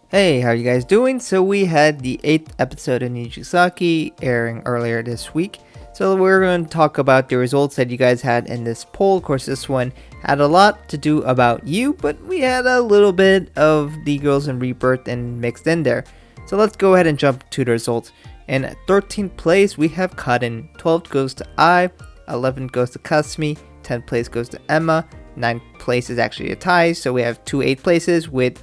Hey, how are you guys doing? So we had the 8th episode of Nijigaku airing earlier this week. So we're going to talk about the results that you guys had in this poll. Of course, this one had a lot to do about you, but we had a little bit of the girls in Rebirth and mixed in there. So let's go ahead and jump to the results. In 13th place, we have Cotton. 12th goes to I. 11th goes to Kasumi. 10th place goes to Emma. 9th place is actually a tie, so we have two 8th places with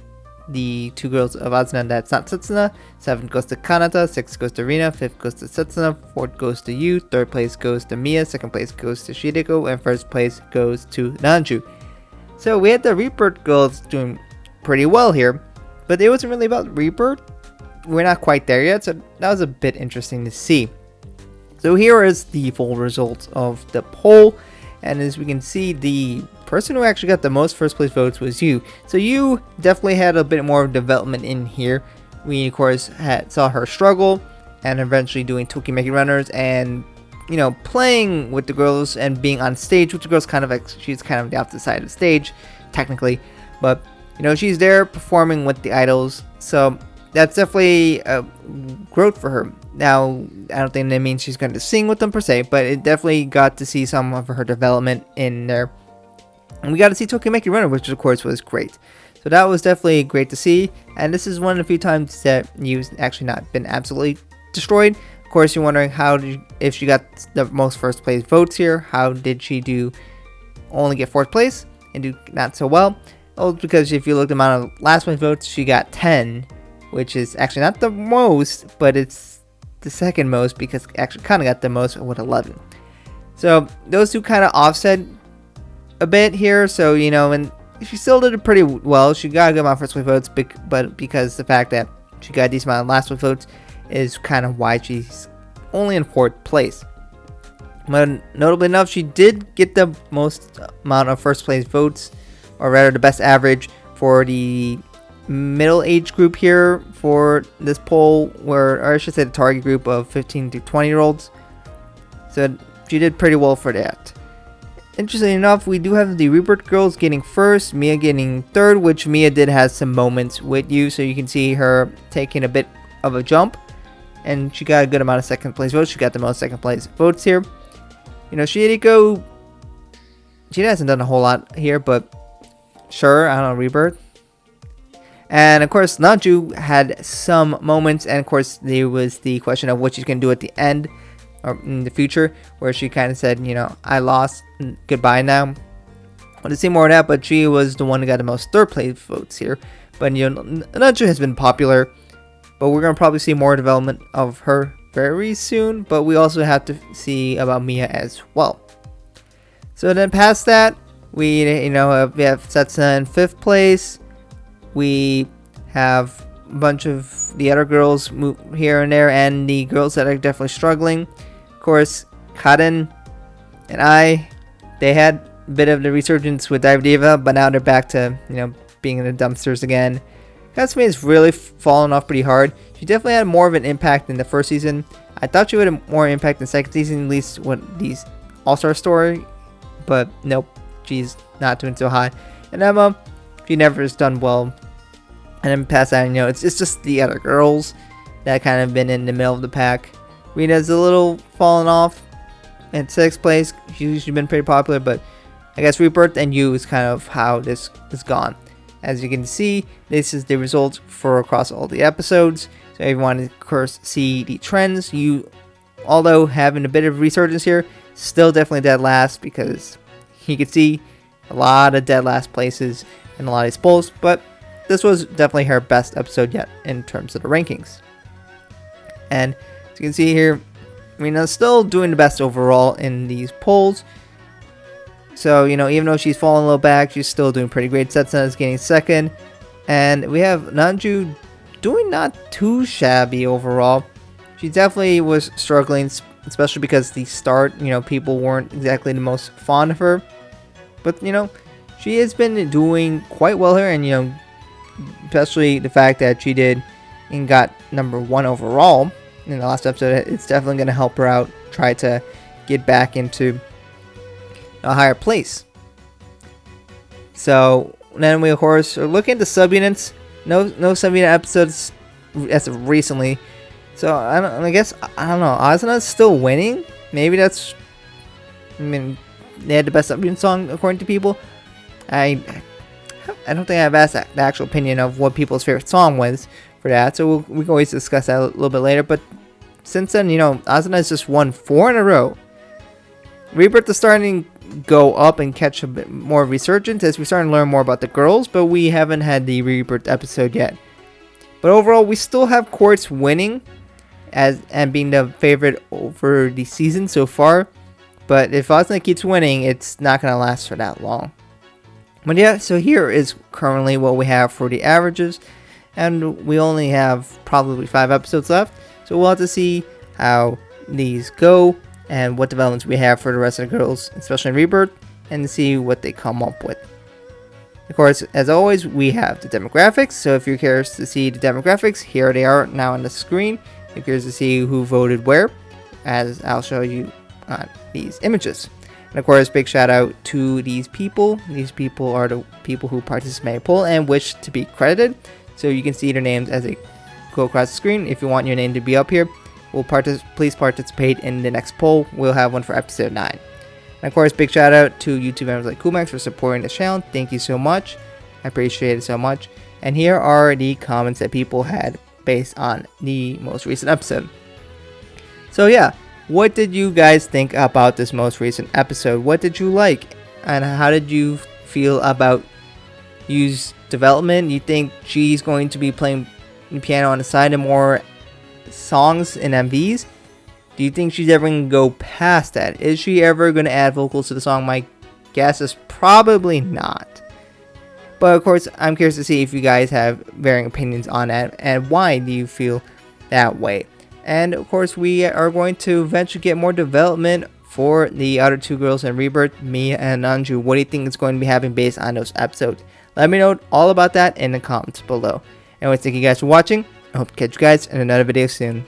the two girls of Azuna that's not Setsuna. 7th goes to Kanata, 6th goes to Rina, 5th goes to Setsuna, 4th goes to Yu, 3rd place goes to Mia, 2nd place goes to Shiriko, and 1st place goes to Nanju. So we had the Rebirth girls doing pretty well here, but it wasn't really about Rebirth. We're not quite there yet, so that was a bit interesting to see. So here is the full results of the poll, and as we can see, the person who actually got the most first place votes was you. So you definitely had a bit more development in here. We of course saw her struggle and eventually doing Tokimeki runners and playing with the girls and being on stage with the girls. She's kind of the opposite side of the stage technically, but she's there performing with the idols, so that's definitely a growth for her. Now, I don't think that means she's going to sing with them per se, but it definitely got to see some of her development in there. And we got to see Tokimeki Runner, which of course was great. So that was definitely great to see. And this is one of the few times that you've actually not been absolutely destroyed. Of course, you're wondering if she got the most first place votes here, how did she do only get 4th place and do not so well? Well, because if you look at the amount of last place votes, she got 10. Which is actually not the most, but it's the second most because actually kind of got the most with 11. So those two kind of offset a bit here. So, and she still did it pretty well. She got a good amount of first place votes, but because the fact that she got a decent amount of last place votes is kind of why she's only in 4th place. But notably enough, she did get the most amount of first place votes, or rather the best average for the middle age group here for this poll, or I should say the target group of 15 to 20 year olds. So she did pretty well for that. Interestingly enough, we do have the Rebirth girls getting 1st, Mia getting 3rd, which Mia did have some moments with you, so you can see her taking a bit of a jump, and she got a good amount of 2nd place votes. She got the most 2nd place votes here. Shiriko, she hasn't done a whole lot here, but sure, I don't know, Rebirth. And of course, Nanju had some moments, and of course, there was the question of what she's going to do at the end, or in the future, where she kind of said, I lost, goodbye now. I want to see more of that, but she was the one who got the most 3rd place votes here. But, Nanju has been popular, but we're going to probably see more development of her very soon, but we also have to see about Mia as well. So then past that, we have Setsuna in 5th place. We have a bunch of the other girls move here and there, and the girls that are definitely struggling. Of course, Kaden and they had a bit of the resurgence with Dive Diva, but now they're back to being in the dumpsters again. Kasumi has really fallen off pretty hard. She definitely had more of an impact in the first season. I thought she would have more impact in the second season, at least with these All-Star story, but nope, she's not doing so hot. And Emma, she never has done well. And then past that, it's just the other girls that kind of been in the middle of the pack. Rina's a little fallen off in 6th place. She's been pretty popular, but I guess Rebirth and You is kind of how this is gone. As you can see, this is the result for across all the episodes. So if you want to, of course, see the trends, you, although having a bit of resurgence here, still definitely dead last, because you can see a lot of dead last places in a lot of these polls, but this was definitely her best episode yet in terms of the rankings. And as you can see here, Rina's still doing the best overall in these polls. So, even though she's fallen a little back, she's still doing pretty great. Setsuna is getting 2nd. And we have Nanju doing not too shabby overall. She definitely was struggling, especially because the start, people weren't exactly the most fond of her. But, she has been doing quite well here, and, especially the fact that she did and got number 1 overall in the last episode, it's definitely going to help her out, try to get back into a higher place. So then we of course are looking at the subunits. No Sabina episodes as of recently. So I guess I don't know. Azuna's still winning. Maybe that's. I mean, they had the best Sabina song according to people. I don't think I've asked the actual opinion of what people's favorite song was for that. So we can always discuss that a little bit later. But since then, Azuna's just won 4 in a row. Rebirth is starting to go up and catch a bit more resurgence as we start to learn more about the girls, but we haven't had the Rebirth episode yet. But overall, we still have Quartz winning and being the favorite over the season so far. But if Azuna keeps winning, it's not going to last for that long. But yeah, so here is currently what we have for the averages. And we only have probably 5 episodes left. So we'll have to see how these go and what developments we have for the rest of the girls, especially in Rebirth, and see what they come up with. Of course, as always, we have the demographics. So if you're curious to see the demographics, here they are now on the screen. If you're curious to see who voted where, as I'll show you on these images. And of course, big shout out to these people. These people are the people who participated in the poll and wish to be credited. So you can see their names as they go across the screen. If you want your name to be up here, please participate in the next poll. We'll have one for episode 9. And of course, big shout out to YouTube members like Kumax for supporting this channel. Thank you so much. I appreciate it so much. And here are the comments that people had based on the most recent episode. So yeah, what did you guys think about this most recent episode? What did you like? And how did you feel about Yu's development? You think she's going to be playing the piano on the side and more songs and MVs? Do you think she's ever going to go past that? Is she ever going to add vocals to the song? My guess is probably not. But of course, I'm curious to see if you guys have varying opinions on that and why do you feel that way. And of course, we are going to eventually get more development for the other 2 girls in Rebirth, Mia and Nanju. What do you think is going to be happening based on those episodes? Let me know all about that in the comments below. Anyways, thank you guys for watching. I hope to catch you guys in another video soon.